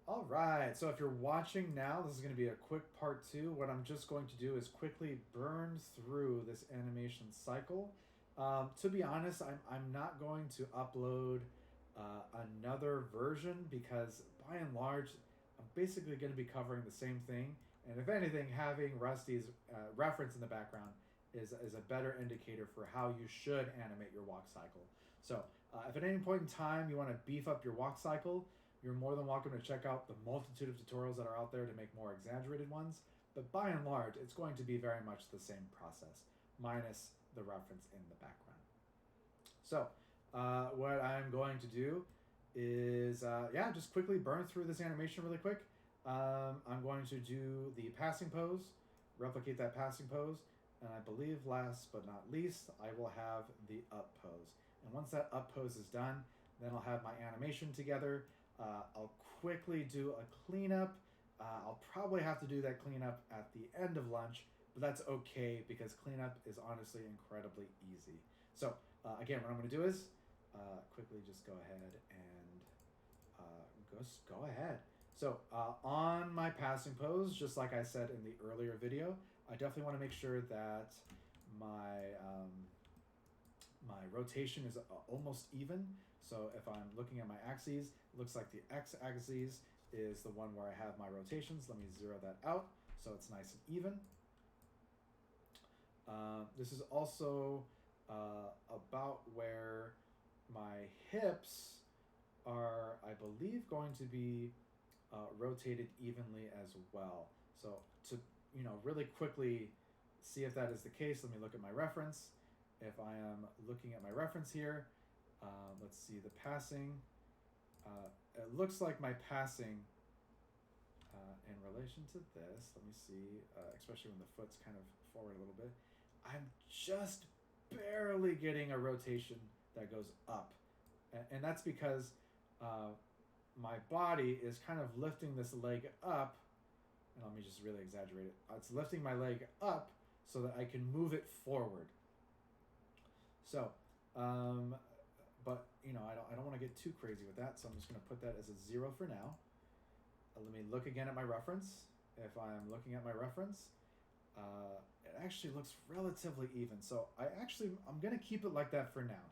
All right, so if you're watching now, this is going to be a quick part two. What I'm just going to do is quickly burn through this animation cycle. To be honest, I'm not going to upload another version because by and large, I'm basically going to be covering the same thing. And if anything, having Rusty's reference in the background is a better indicator for how you should animate your walk cycle. So, if at any point in time you want to beef up your walk cycle, you're more than welcome to check out the multitude of tutorials that are out there to make more exaggerated ones. But by and large, it's going to be very much the same process, minus the reference in the background. So, what I'm going to do is, just quickly burn through this animation really quick. I'm going to do the passing pose, replicate that passing pose, and I believe last but not least, I will have the up pose. And once that up pose is done, then I'll have my animation together. I'll quickly do a cleanup. I'll probably have to do that cleanup at the end of lunch, but that's okay because cleanup is honestly incredibly easy. So, again, what I'm going to do is quickly just go ahead and go ahead. So, on my passing pose, just like I said in the earlier video, I definitely want to make sure that my my rotation is almost even. So if I'm looking at my axes, it looks like the x-axis is the one where I have my rotations. Let me zero that out so it's nice and even. This is also about where my hips are, I believe, going to be rotated evenly as well. So to really quickly see if that is the case, let me look at my reference. If I am looking at my reference here, let's see the passing. It looks like my passing in relation to this, let me see, especially when the foot's kind of forward a little bit, I'm just barely getting a rotation that goes up. And that's because my body is kind of lifting this leg up. And let me just really exaggerate it. It's lifting my leg up so that I can move it forward. So, but I don't want to get too crazy with that. So I'm just going to put that as a 0 for now. Let me look again at my reference. If I'm looking at my reference, it actually looks relatively even. So I'm going to keep it like that for now.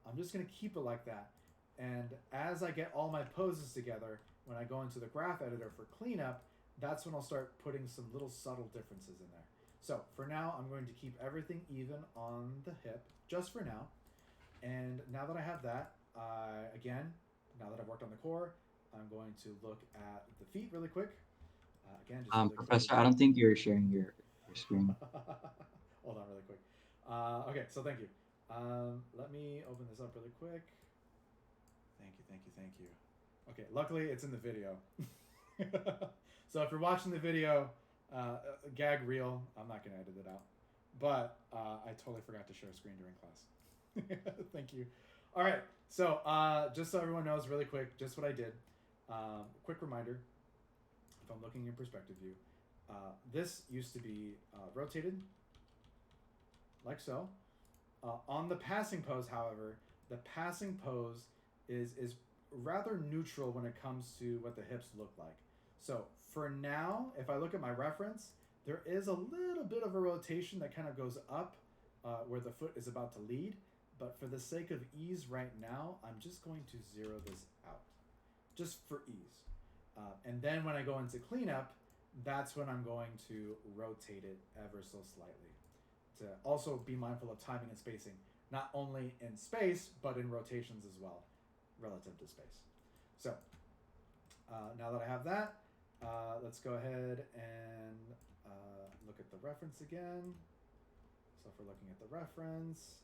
I'm just going to keep it like that. And as I get all my poses together, when I go into the graph editor for cleanup, that's when I'll start putting some little subtle differences in there. So for now, I'm going to keep everything even on the hip, just for now. And now that I have that, again, now that I've worked on the core, I'm going to look at the feet really quick. Again, just really quickly. Professor, I don't think you're sharing your screen. Hold on really quick. Okay, so thank you. Let me open this up really quick. Thank you, thank you, thank you. Okay, luckily it's in the video. So if you're watching the video, gag reel, I'm not going to edit it out. But I totally forgot to share a screen during class. Thank you. All right, so just so everyone knows, really quick, just what I did. Quick reminder if I'm looking in perspective view, this used to be rotated like so. On the passing pose, however, the passing pose is rather neutral when it comes to what the hips look like. So for now, if I look at my reference, there is a little bit of a rotation that kind of goes up where the foot is about to lead. But for the sake of ease right now, I'm just going to zero this out, just for ease. And then when I go into cleanup, that's when I'm going to rotate it ever so slightly to also be mindful of timing and spacing, not only in space, but in rotations as well, relative to space. So now that I have that, let's go ahead and look at the reference again. So if we're looking at the reference,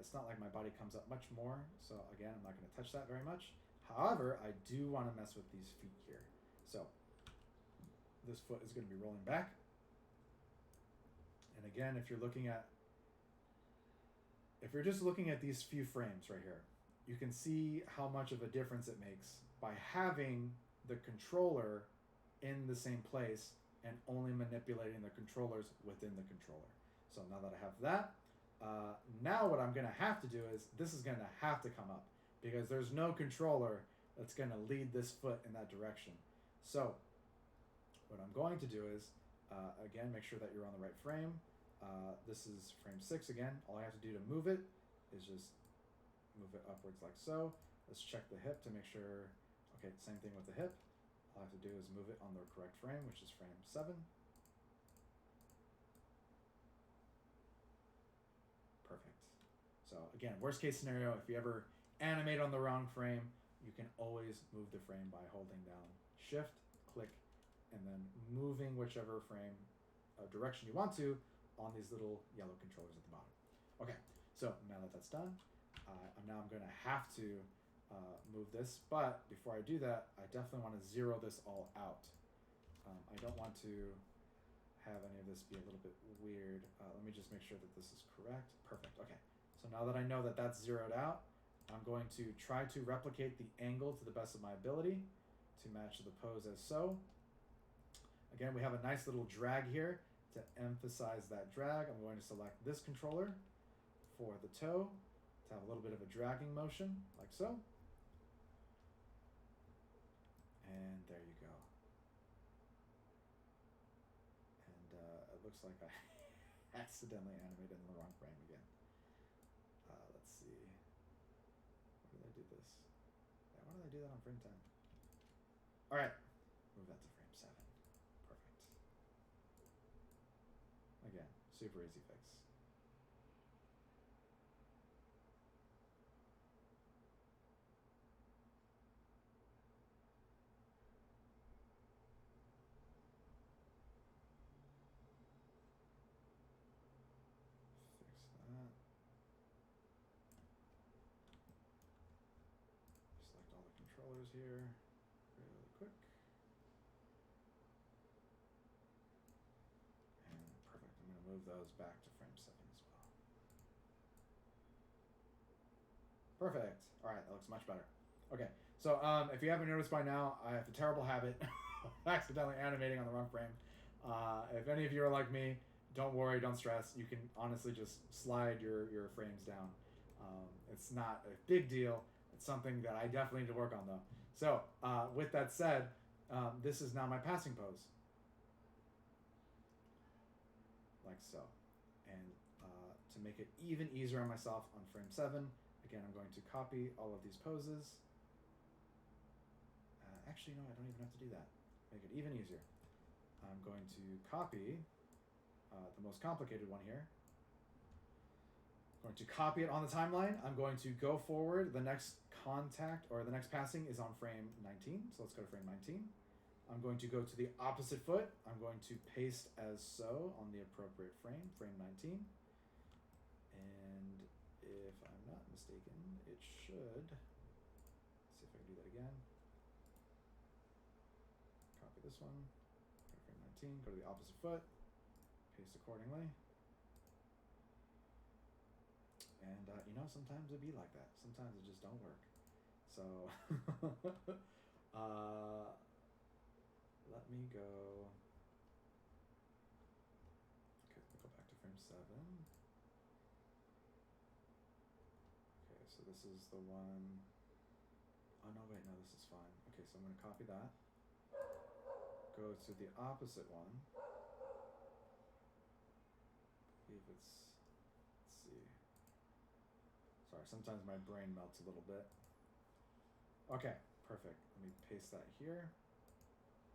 it's not like my body comes up much more. So again, I'm not going to touch that very much. However, I do want to mess with these feet here. So this foot is going to be rolling back. And again, if you're just looking at these few frames right here, you can see how much of a difference it makes by having the controller in the same place and only manipulating the controllers within the controller. So now that I have that, now what I'm going to have to do is this is going to come up because there's no controller that's going to lead this foot in that direction. So what I'm going to do is, again, make sure that you're on the right frame. This is frame 6 again. All I have to do to move it is just move it upwards like so. Let's check the hip to make sure. Okay, same thing with the hip. All I have to do is move it on the correct frame, which is frame 7. Perfect. So again, worst case scenario, if you ever animate on the wrong frame, you can always move the frame by holding down Shift, click, and then moving whichever frame direction you want to on these little yellow controllers at the bottom. Okay, so now that that's done, I'm going to have to move this, but before I do that, I definitely want to zero this all out. I don't want to have any of this be a little bit weird. Let me just make sure that this is correct. Perfect, okay. So now that I know that that's zeroed out, I'm going to try to replicate the angle to the best of my ability to match the pose as so. Again, we have a nice little drag here. To emphasize that drag, I'm going to select this controller for the toe to have a little bit of a dragging motion, like so. And there you go. And it looks like I accidentally animated in the wrong frame again. Let's see. Why did I do this? Yeah, why did I do that on frame 10? All right, move that to frame 7. Perfect. Again, super easy fix. Fix that. Select all the controllers here really quick. And perfect. I'm going to move those back to frame 7 as well. Perfect. All right, that looks much better. Okay, so if you haven't noticed by now, I have the terrible habit of accidentally animating on the wrong frame. If any of you are like me, don't worry, don't stress. You can honestly just slide your frames down. It's not a big deal. It's something that I definitely need to work on, though. So with that said, this is now my passing pose. Like so. And to make it even easier on myself on frame 7, again, I'm going to copy all of these poses. Actually, no, I don't even have to do that. Make it even easier. I'm going to copy the most complicated one here. I'm going to copy it on the timeline. I'm going to go forward. The next contact or the next passing is on frame 19. So let's go to frame 19. I'm going to go to the opposite foot. I'm going to paste as so on the appropriate frame, frame 19. And if I'm not mistaken, it should. Let's see if I can do that again. Copy this one. Go to frame 19. Go to the opposite foot. Paste accordingly. And sometimes it be like that. Sometimes it just don't work. So let me go. Okay, let me go back to frame 7. Okay, so this is the one. Oh no, wait, no, this is fine. Okay, so I'm going to copy that. Go to the opposite one. See if it's. Let's see. Sorry, sometimes my brain melts a little bit. Okay, perfect. Let me paste that here.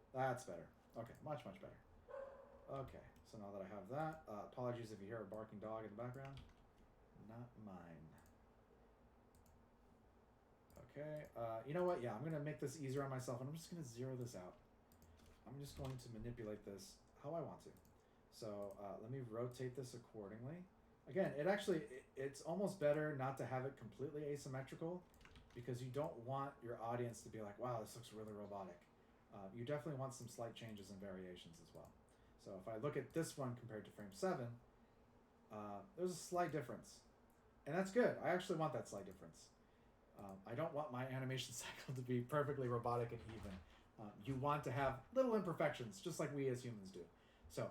That's better. Okay, much, much better. Okay, so now that I have that, apologies if you hear a barking dog in the background. Not mine. Okay, you know what? Yeah, I'm going to make this easier on myself, and I'm just going to zero this out. I'm just going to manipulate this how I want to. So let me rotate this accordingly. Again, it's almost better not to have it completely asymmetrical because you don't want your audience to be like, wow, this looks really robotic. You definitely want some slight changes and variations as well. So if I look at this one compared to frame 7, there's a slight difference. And that's good. I actually want that slight difference. I don't want my animation cycle to be perfectly robotic and even. You want to have little imperfections, just like we as humans do. So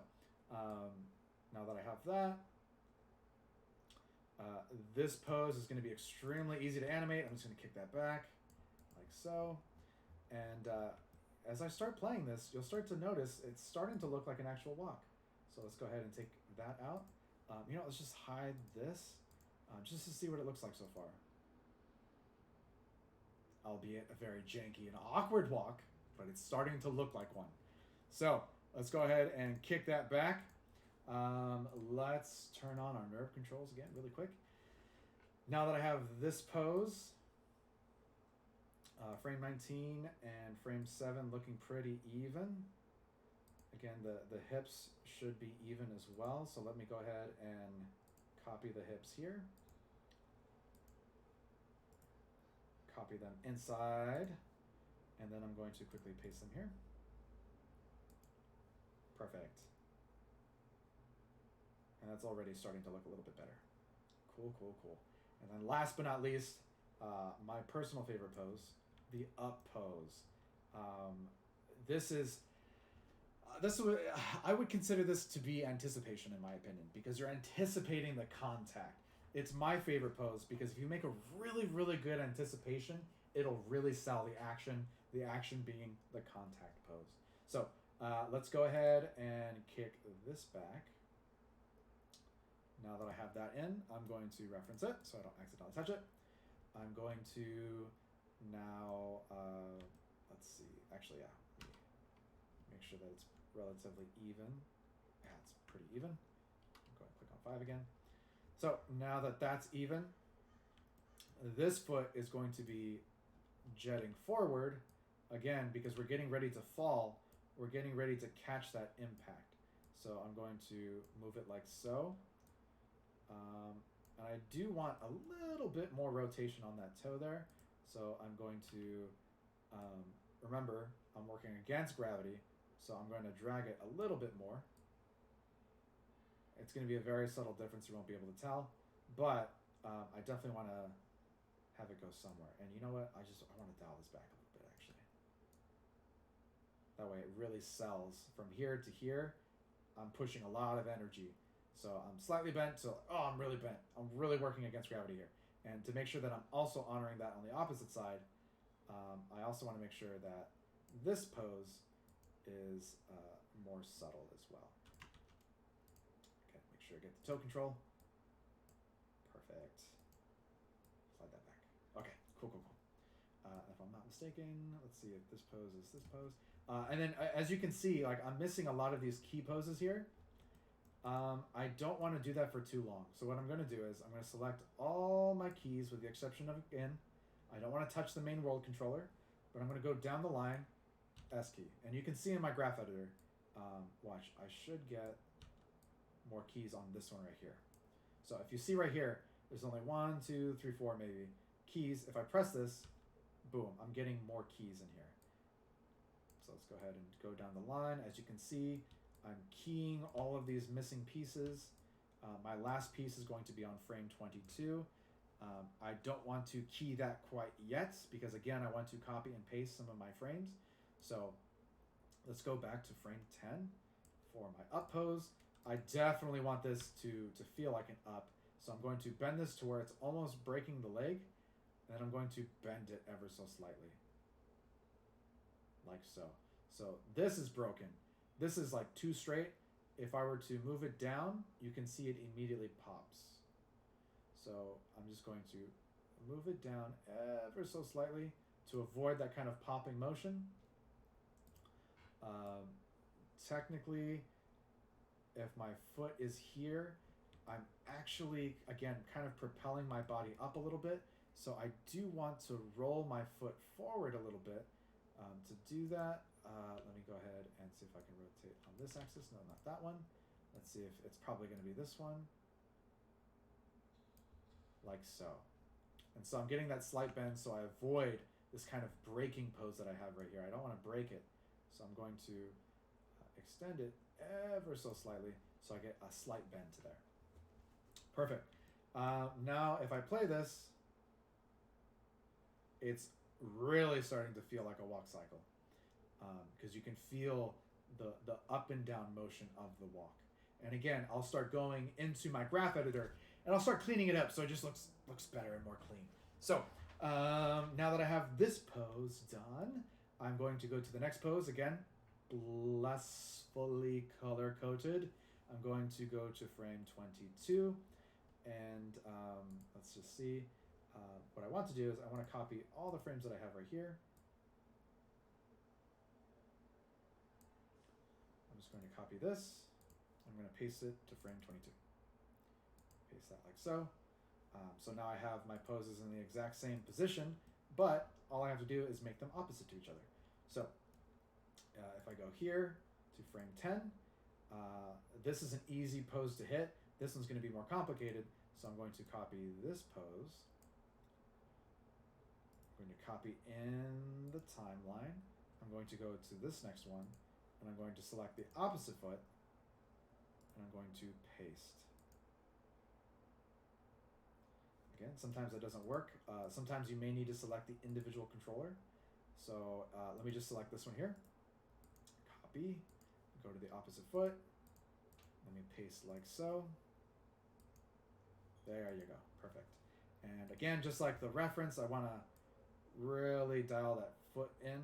now that I have that, this pose is going to be extremely easy to animate. I'm just going to kick that back like so. And as I start playing this, you'll start to notice it's starting to look like an actual walk. So let's go ahead and take that out. Let's just hide this just to see what it looks like so far. Albeit a very janky and awkward walk, but it's starting to look like one. So let's go ahead and kick that back. Let's turn on our nerve controls again really quick. Now that I have this pose, frame 19 and frame 7 looking pretty even. Again, the hips should be even as well. So let me go ahead and copy the hips here. Copy them inside. And then I'm going to quickly paste them here. Perfect. And that's already starting to look a little bit better. Cool, cool, cool. And then last but not least, my personal favorite pose, the up pose. I would consider this to be anticipation in my opinion, because you're anticipating the contact. It's my favorite pose because if you make a really, really good anticipation, it'll really sell the action being the contact pose. So let's go ahead and kick this back. Now that I have that in, I'm going to reference it so I don't accidentally touch it. I'm going to now, let's see, actually, yeah, make sure that it's relatively even. Yeah, it's pretty even. I'm going to click on 5 again. So now that that's even, this foot is going to be jetting forward again because we're getting ready to fall. We're getting ready to catch that impact. So I'm going to move it like so. And I do want a little bit more rotation on that toe there. So I'm going to, remember, I'm working against gravity. So I'm going to drag it a little bit more. It's going to be a very subtle difference. You won't be able to tell. But I definitely want to have it go somewhere. And you know what? I want to dial this back a little bit, actually. That way it really sells. From here to here, I'm pushing a lot of energy. So I'm slightly bent, so I'm really bent. I'm really working against gravity here. And to make sure that I'm also honoring that on the opposite side, I also want to make sure that this pose is more subtle as well. Okay, make sure I get the toe control. Perfect. Slide that back. Okay, cool, cool, cool. If I'm not mistaken, let's see if this pose is this pose. And then as you can see, like I'm missing a lot of these key poses here. I don't want to do that for too long. So what I'm going to do is I'm going to select all my keys with the exception of, again, I don't want to touch the main world controller, but I'm going to go down the line, S key. And you can see in my graph editor, watch, I should get more keys on this one right here. So if you see right here, there's only 1, 2, 3, 4 maybe keys. If I press this, boom, I'm getting more keys in here. So let's go ahead and go down the line. As you can see, I'm keying all of these missing pieces. My last piece is going to be on frame 22. I don't want to key that quite yet because again, I want to copy and paste some of my frames. So let's go back to frame 10 for my up pose. I definitely want this to feel like an up. So I'm going to bend this to where it's almost breaking the leg. And then I'm going to bend it ever so slightly. Like so. So this is broken. This is like too straight. If I were to move it down, you can see it immediately pops. So I'm just going to move it down ever so slightly to avoid that kind of popping motion. Technically, if my foot is here, I'm actually, again, kind of propelling my body up a little bit. So I do want to roll my foot forward a little bit. To do that, let me go ahead and see if I can rotate on this axis. No, not that one. Let's see if it's probably going to be this one. Like so. And so I'm getting that slight bend so I avoid this kind of breaking pose that I have right here. I don't want to break it. So I'm going to extend it ever so slightly so I get a slight bend to there. Perfect. Now if I play this, it's really starting to feel like a walk cycle because you can feel the up and down motion of the walk. And again, I'll start going into my graph editor and I'll start cleaning it up so it just looks better and more clean. So now that I have this pose done, I'm going to go to the next pose again, blissfully color coded. I'm going to go to frame 22, and let's just see. What I want to do is I want to copy all the frames that I have right here. I'm just going to copy this. I'm going to paste it to frame 22. Paste that like so. So now I have my poses in the exact same position, but all I have to do is make them opposite to each other. So if I go here to frame 10, this is an easy pose to hit. This one's going to be more complicated, so I'm going to copy this pose. I'm going to copy in the timeline. I'm going to go to this next one, and I'm going to select the opposite foot, and I'm going to paste. Again, sometimes that doesn't work. Sometimes you may need to select the individual controller. So let me just select this one here. Copy, go to the opposite foot. Let me paste like so. There you go, perfect. And again, just like the reference, I want to really dial that foot in.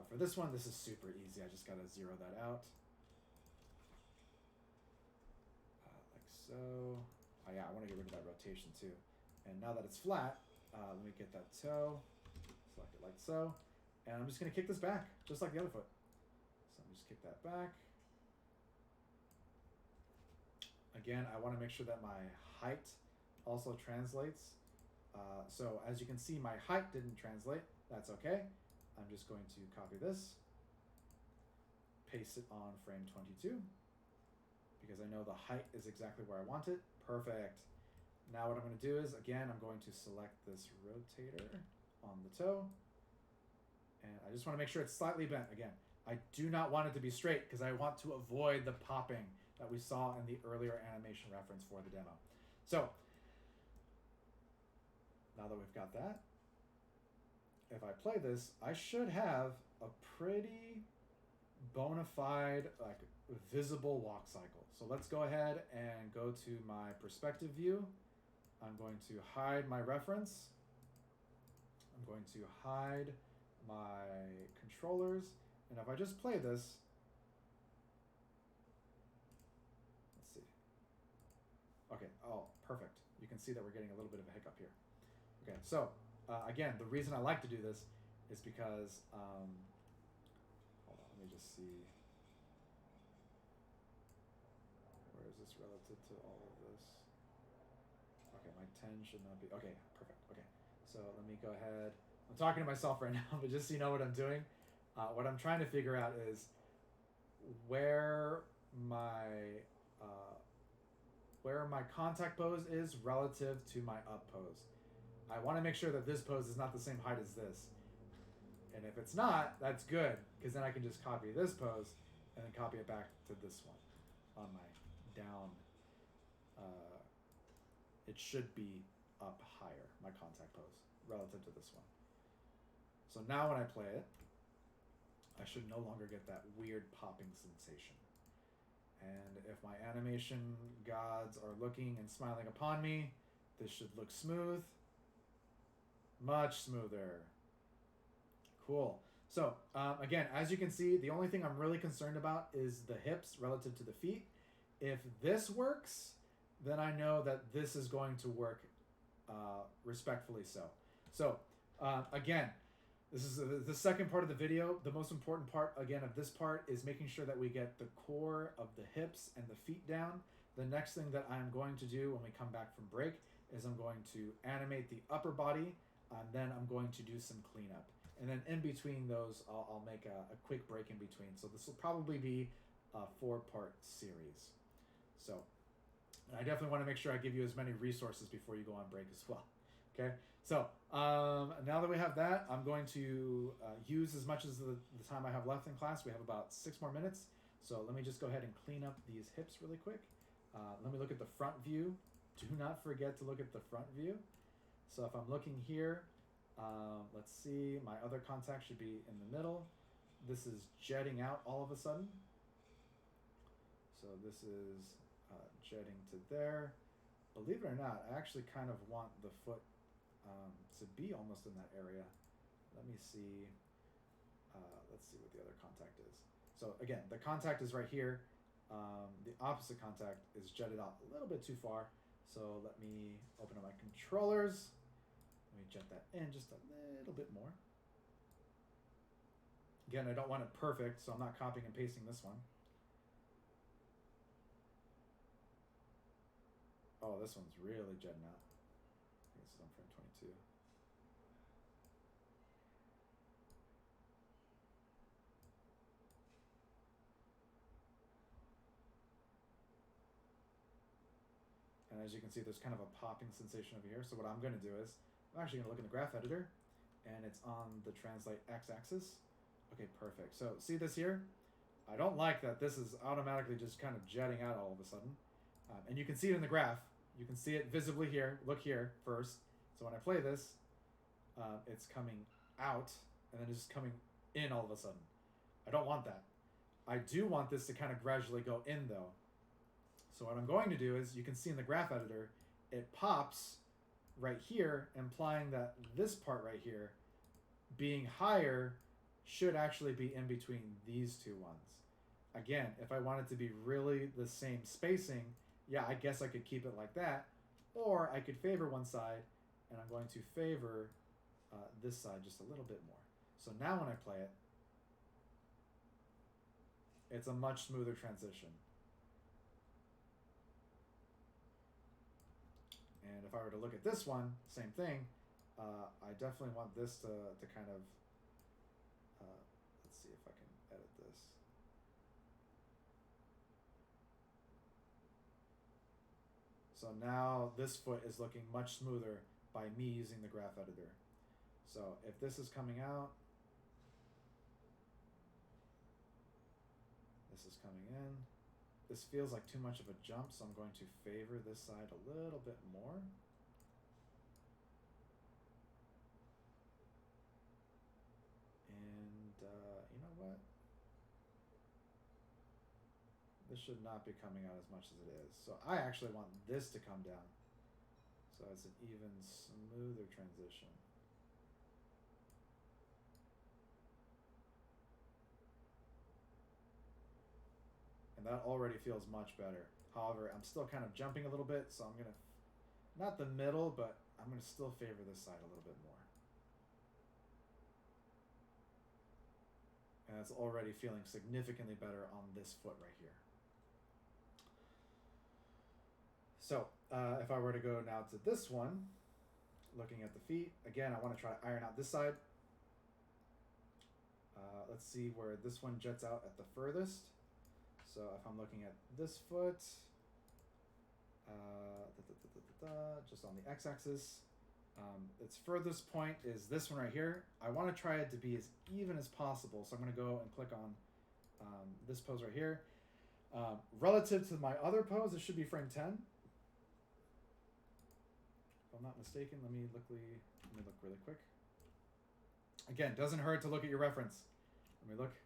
For this one, this is super easy. I just got to zero that out. Like so. Oh yeah, I want to get rid of that rotation too. And now that it's flat, let me get that toe, select it like so. And I'm just going to kick this back, just like the other foot. So I'm just kick that back. Again, I want to make sure that my height also translates. So as you can see, my height didn't translate. That's okay. I'm just going to copy this, paste it on frame 22, because I know the height is exactly where I want it. Perfect. Now what I'm going to do is, again, I'm going to select this rotator on the toe. And I just want to make sure it's slightly bent. Again, I do not want it to be straight because I want to avoid the popping that we saw in the earlier animation reference for the demo. So now that we've got that, if I play this, I should have a pretty bona fide, like, visible walk cycle. So let's go ahead and go to my perspective view. I'm going to hide my reference. I'm going to hide my controllers. And if I just play this, let's see. Okay, oh, perfect. You can see that we're getting a little bit of a hiccup here. Okay, so again, the reason I like to do this is because, hold on, let me just see. Where is this relative to all of this? Okay, my 10 should not be, okay, perfect, okay. So let me go ahead. I'm talking to myself right now, but just so you know what I'm doing, what I'm trying to figure out is where my contact pose is relative to my up pose. I want to make sure that this pose is not the same height as this. And if it's not, that's good, because then I can just copy this pose and then copy it back to this one on my down. It should be up higher, my contact pose, relative to this one. So now when I play it, I should no longer get that weird popping sensation. And if my animation gods are looking and smiling upon me, this should look smooth. Much smoother. Cool. So again, as you can see, the only thing I'm really concerned about is the hips relative to the feet. If this works, then I know that this is going to work respectfully so. So again, this is the second part of the video. The most important part, again, of this part is making sure that we get the core of the hips and the feet down. The next thing that I'm going to do when we come back from break is I'm going to animate the upper body, and then I'm going to do some cleanup. And then in between those, I'll make a quick break in between. So this will probably be a 4-part series. So I definitely want to make sure I give you as many resources before you go on break as well. Okay, so now that we have that, I'm going to use as much as the time I have left in class. We have about 6 more minutes. So let me just go ahead and clean up these hips really quick. Let me look at the front view. Do not forget to look at the front view. So if I'm looking here, let's see, my other contact should be in the middle. This is jetting out all of a sudden. So this is jetting to there. Believe it or not, I actually kind of want the foot to be almost in that area. Let me see. let's see what the other contact is. So again, the contact is right here. The opposite contact is jetted out a little bit too far. So let me open up my controllers. Let me jet that in just a little bit more. Again, I don't want it perfect, so I'm not copying and pasting this one. Oh, this one's really jetting out. I think this is on frame 22. And as you can see, there's kind of a popping sensation over here. So what I'm going to do is, I'm actually going to look in the graph editor, and it's on the translate x-axis. Okay, perfect. So see this here? I don't like that this is automatically just kind of jetting out all of a sudden. And you can see it in the graph. You can see it visibly here. Look here first. So when I play this, it's coming out, and then it's just coming in all of a sudden. I don't want that. I do want this to kind of gradually go in, though. So what I'm going to do is, you can see in the graph editor, it pops right here, implying that this part right here, being higher, should actually be in between these two ones. Again, if I want it to be really the same spacing, yeah, I guess I could keep it like that, or I could favor one side, and I'm going to favor this side just a little bit more. So now when I play it, it's a much smoother transition. And if I were to look at this one, same thing. I definitely want this to kind of, let's see if I can edit this. So now this foot is looking much smoother by me using the graph editor. So if this is coming out, this is coming in. This feels like too much of a jump, so I'm going to favor this side a little bit more. And you know what? This should not be coming out as much as it is. So I actually want this to come down. So it's an even smoother transition. And that already feels much better. However, I'm still kind of jumping a little bit, so I'm going to, not the middle, but I'm going to still favor this side a little bit more. And it's already feeling significantly better on this foot right here. So if I were to go now to this one, looking at the feet, again, I want to try to iron out this side. Let's see where this one jets out at the furthest. So if I'm looking at this foot, just on the x-axis, its furthest point is this one right here. I want to try it to be as even as possible, so I'm going to go and click on this pose right here. Relative to my other pose, it should be frame 10. If I'm not mistaken, let me look really quick. Again, doesn't hurt to look at your reference. Let me look.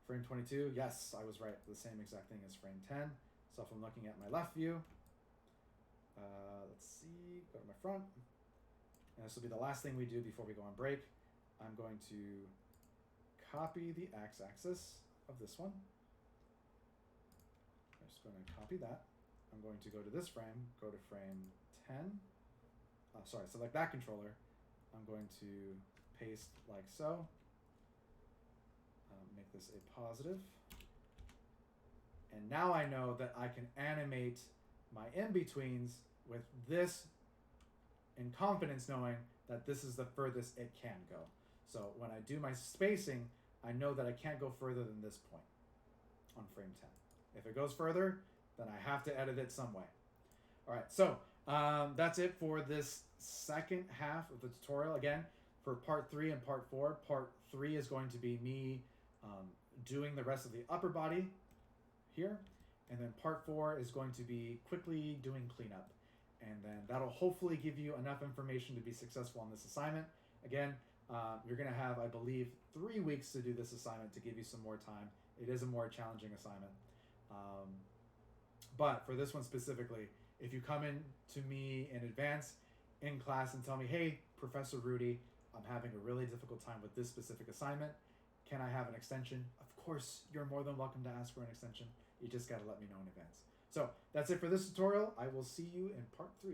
Frame 22, yes, I was right. The same exact thing as frame 10. So if I'm looking at my left view, let's see, go to my front. And this will be the last thing we do before we go on break. I'm going to copy the x-axis of this one. I'm just going to copy that. I'm going to go to this frame, go to frame 10. Select that controller. I'm going to paste like so. Make this a positive. And now I know that I can animate my in-betweens with this in confidence, knowing that this is the furthest it can go. So when I do my spacing, I know that I can't go further than this point on frame 10. If it goes further, then I have to edit it some way. All right, so that's it for this second half of the tutorial. Again, for part 3 and part 4, part 3 is going to be me doing the rest of the upper body here, and then part 4 is going to be quickly doing cleanup, and then that'll hopefully give you enough information to be successful on this assignment. Again, you're going to have, I believe, 3 weeks to do this assignment to give you some more time. It is a more challenging assignment, but for this one specifically, if you come in to me in advance in class and tell me, hey, Professor Rudy, I'm having a really difficult time with this specific assignment, Can I have an extension? Of course, you're more than welcome to ask for an extension. You just got to let me know in advance. So that's it for this tutorial. I will see you in part 3.